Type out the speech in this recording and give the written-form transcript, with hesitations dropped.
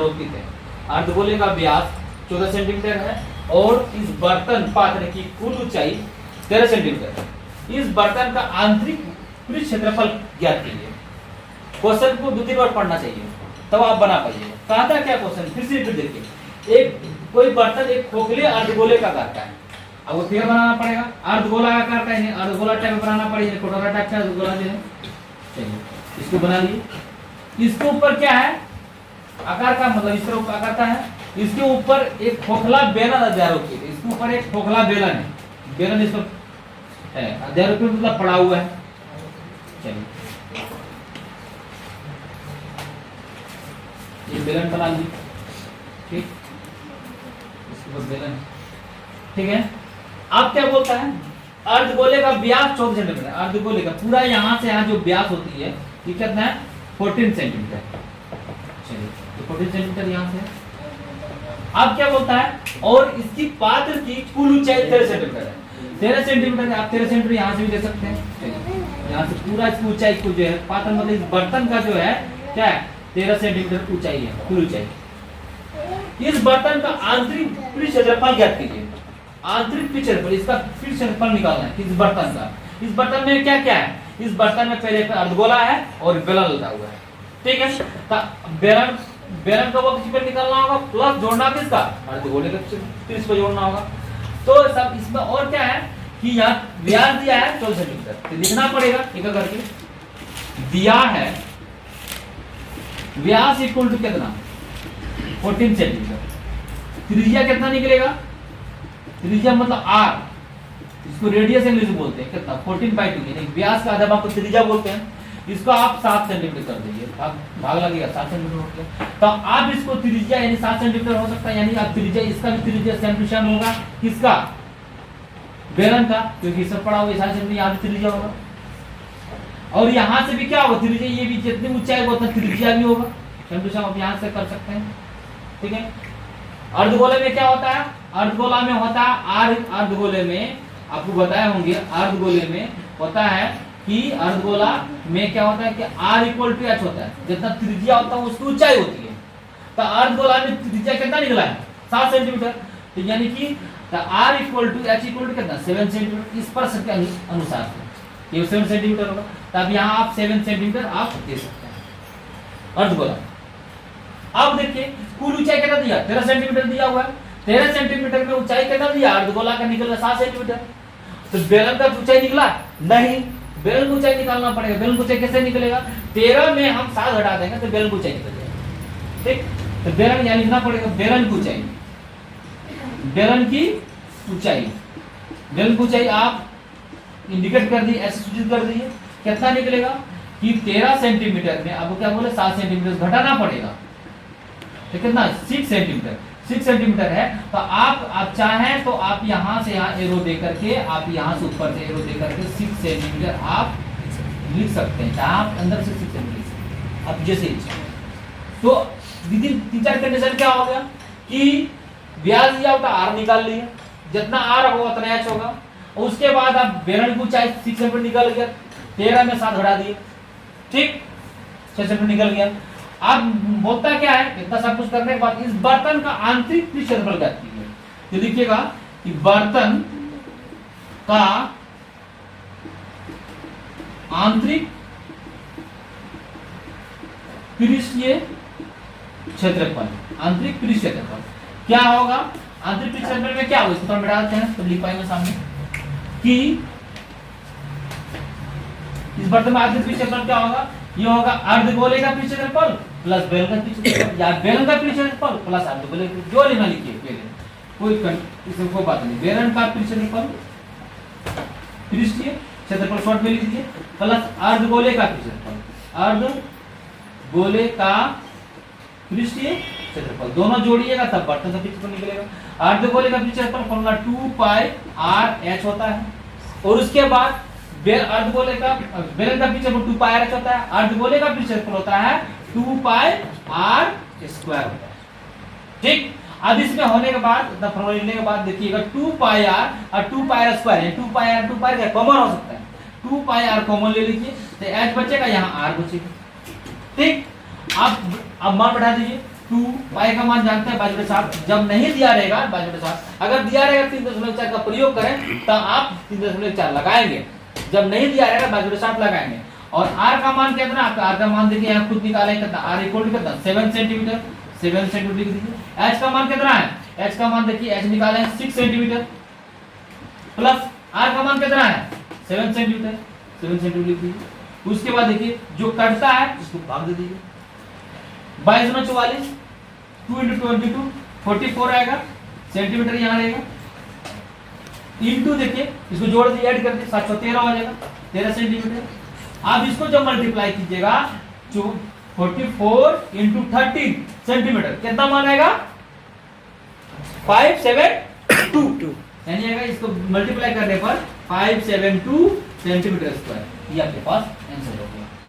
आरोपित है। अर्धगोले का व्यास 14 सेंटीमीटर है और इस बर्तन पात्र की कुल ऊंचाई 13 सेंटीमीटर है। इस बर्तन का आंतरिक पृष्ठ क्षेत्रफल ज्ञात कीजिए। क्वेश्चन को 2-3 बार पढ़ना चाहिए तब आप बना पाइए। कहा था क्या क्वेश्चन, फिर से देखिए। एक कोई बर्तन एक खोखले अर्धगोले का आकार का है, अब वो फिगर बनाना पड़ेगा। अर्धगोला आकार का है, अर्धगोला टाइप बनाना पड़ेगा, कटोरा टाइप का अर्धगोला जो है। चलिए इसको बना लिए। इसके ऊपर क्या है, आकार का मतलब इस तरह आकार का है। इसके ऊपर एक खोखला बेलन अध्यारोपित है। इसके ऊपर एक खोखला बेलन है, बेलन इस पर है, अध्यारोपित मतलब पड़ा हुआ है। चलिए ये बेलन बना लीजिए, ठीक, इसके ऊपर बेलन, ठीक है। अब क्या बोलता है, अर्धगोले का व्यास 14 सेंटीमीटर। अर्धगोले का पूरा यहाँ से यहाँ जो व्यास होती है ये कितना है, 14 सेंटीमीटर। चलिए तो 14 सेंटीमीटर यहाँ से। अब क्या बोलता है, और इसकी पात्र की कुल ऊंचाई 13 सेंटीमीटर है। 13 सेंटीमीटर आप 13 सेंटीमीटर यहाँ से भी दे सकते हैं। यहाँ से पूरा इसकी ऊंचाई को जो है, पात्र मतलब इस बर्तन का जो है क्या है, 13 सेंटीमीटर ऊंचाई है, कुल ऊंचाई। इस बर्तन का आंतरिक पृष्ठ क्षेत्रफल ज्ञात कीजिए। आंतरिक पृष्ठ क्षेत्रफल, इसका पृष्ठ क्षेत्रफल निकालना है इस बर्तन का। इस बर्तन में क्या क्या है, इस बर्तन में पहले अर्धगोला है और बेलन लगा हुआ है, ठीक है। तो बेलन का वक्त पर निकालना होगा, प्लस जोड़ना किसका, अर्धगोले के पृष्ठ पर जोड़ना होगा। तो सब इसमें और क्या है कि यहाँ व्यास दिया है 14 सेंटीमीटर, तो लिखना पड़ेगा एक करके। दिया है व्यास इक्वल टू कितना, 14 सेंटीमीटर। त्रिज्या कितना निकलेगा, त्रिज्या मतलब आर, इसको रेडियस इंग्लिश में बोलते हैं, कितना 14/2, यानी व्यास का आधा भाग को त्रिज्या बोलते हैं। इसको आप 7 सेंटीमीटर कर दीजिए, भाग लगेगा 7 सेंटीमीटर हो गया। तो आप इसको त्रिज्या यानी 7 सेंटीमीटर हो सकता है, यानी आप त्रिज्या, इसका भी त्रिज्या सेम टू सेम होगा किसका, बेलन का, क्योंकि सब पड़ा हुआ 7 सेंटीमीटर, यहाँ भी त्रिज्या होगा। और यहाँ से भी क्या होगा, त्रिज्या, ये भी जितनी ऊंचाई होता है त्रिज्या भी होगा, सेम टू सेम आप यहाँ से कर सकते हैं, ठीक है। अर्धगोले में क्या होता है, अर्धगोला में होता है आर, अर्धगोले में आपको बताए होंगे, अर्धगोले में होता है कि अर्धगोला में क्या होता है कि R इक्वल टू H होता है, जितना त्रिज्या होता है उसकी ऊंचाई होती है। तो अर्धगोला में त्रिज्या कितना निकला है, 7 सेंटीमीटर, तो यानी कि R equal to H equal to कितना, 7 सेंटीमीटर। इस प्रश्न के अनुसार ये 7 सेंटीमीटर होगा, तब यहाँ आप 7 सेंटीमीटर आप दे सकते हैं अर्धगोला। अब देखिए कुल ऊंचाई कितना दिया, 13 सेंटीमीटर दिया हुआ है। 13 सेंटीमीटर में ऊंचाई कितना दिया, अर्धगोला का निकला 7 सेंटीमीटर। तो बेलन का ऊंचाई निकला नहीं, बेलन की ऊंचाई निकालना पड़ेगा। बेलन की ऊंचाई कैसे निकलेगा, 13 में हम 7 हटा देंगे तो बेलन की ऊंचाई निकल जाएगी, ठीक। तो बेलन यानी लिखना पड़ेगा बेलन की ऊंचाई, बेलन की ऊंचाई, बेलन की ऊंचाई आप इंडिकेट कर दी, ऐसे सूचित कर दीजिए। कितना निकलेगा कि 13 सेंटीमीटर में आपको क्या बोले 7 सेंटीमीटर घटाना पड़ेगा, तो कितना 6 सेंटीमीटर, 6 सेंटीमीटर है। तो आप चाहें तो आप यहां से यहाँ एरो दे करके, आप यहां से ऊपर से एरो दे करके 6 सेंटीमीटर आप लिख सकते हैं, आप अंदर से 6 सेंटीमीटर आप जैसे इच्छा। तो दीदी 3-4 कंडीशन क्या हो गया कि व्यास दिया होता आर निकाल लिया, जितना आर होगा उतना एच होगा। उसके बाद आप बेलन की ऊंचाई 6 सेंटीमीटर निकल गया, 13 में 7 घटा दिए, ठीक, 6 सेंटीमीटर निकल गया। अब बोलता क्या है, इतना सब कुछ करने के बाद इस बर्तन का आंतरिक पृष्ठ क्षेत्रफल ज्ञात कीजिए। तो लिखिएगा कि बर्तन का आंतरिक पृष्ठीय क्षेत्रफल, आंतरिक पृष्ठ क्षेत्रफल क्या होगा, आंतरिक पृष्ठ क्षेत्रफल में क्या होगा, इसको थोड़ा मिटा देते हैं तो लिख पाएंगे सामने कि इस बर्तन में आंतरिक पृष्ठ क्षेत्रफल क्या होगा, ये होगा अर्धगोले का पृष्ठ क्षेत्रफल प्लस बेलन का पृष्ठ क्षेत्रफल, या बेलन का पृष्ठ क्षेत्रफल प्लस अर्धगोले, जो लेना लिखिए पहले, कोई इसमें कोई बात नहीं। बेलन का पृष्ठ क्षेत्रफल, पृष्ठीय क्षेत्रफल शॉर्ट में लिख दीजिए, प्लस अर्धगोले का पृष्ठ क्षेत्रफल, अर्धगोले का पृष्ठीय क्षेत्रफल, दोनों जोड़िएगा तब बर्तन का पृष्ठफल निकलेगा। अर्धगोले का पृष्ठ क्षेत्रफल फॉर्मूला 2πr(h) होता है, और उसके बाद अर्धगोले का बेलन का पृष्ठ क्षेत्रफल 2πr(h) होता है, अर्धगोले का पृष्ठ क्षेत्रफल होता है 2πr² होता है, ठीक। अब इसमें होने के बाद इतना फॉर्मूला लिखने के बाद देखिएगा 2πr और 2πr² है, 2πr क्या कॉमन हो सकता है, 2πr कॉमन ले लीजिए तो h बचेगा, यहाँ r बचेगा, ठीक। अब मान बैठा दीजिए 2 पाई का मान जानते हैं 22/7। जब नहीं दिया रहेगा 22/7, अगर दिया रहेगा 3.4 का प्रयोग करें तो आप 3.4 लगाएंगे, जब नहीं दिया रहेगा 22/7 लगाएंगे। और r का मान कितना आपका, r का मान देखिए यहाँ खुद निकालें कितना, r इक्वल टू कितना 7 सेंटीमीटर, 7 सेंटीमीटर लिख दीजिए। h का मान कितना है, h का मान देखिए h निकाले 6 सेंटीमीटर प्लस r का मान कितना है 7 सेंटीमीटर, 7 सेंटीमीटर लिख दीजिए। उसके बाद देखिए जो कटता है उसको भाग दे दीजिए, 22 गुना 44, 2 इंटू 22 44 आएगा, सेंटीमीटर यहाँ रहेगा, इंटू देखिए इसको जोड़ दिए ऐड कर दिए 713 हो जाएगा 13 सेंटीमीटर। अब इसको जब मल्टीप्लाई कीजिएगा 44 इंटू 13 सेंटीमीटर कितना मान आएगा 572, यानी आएगा इसको मल्टीप्लाई करने पर 572 सेंटीमीटर स्क्वायर। ये आपके पास आंसर होगा।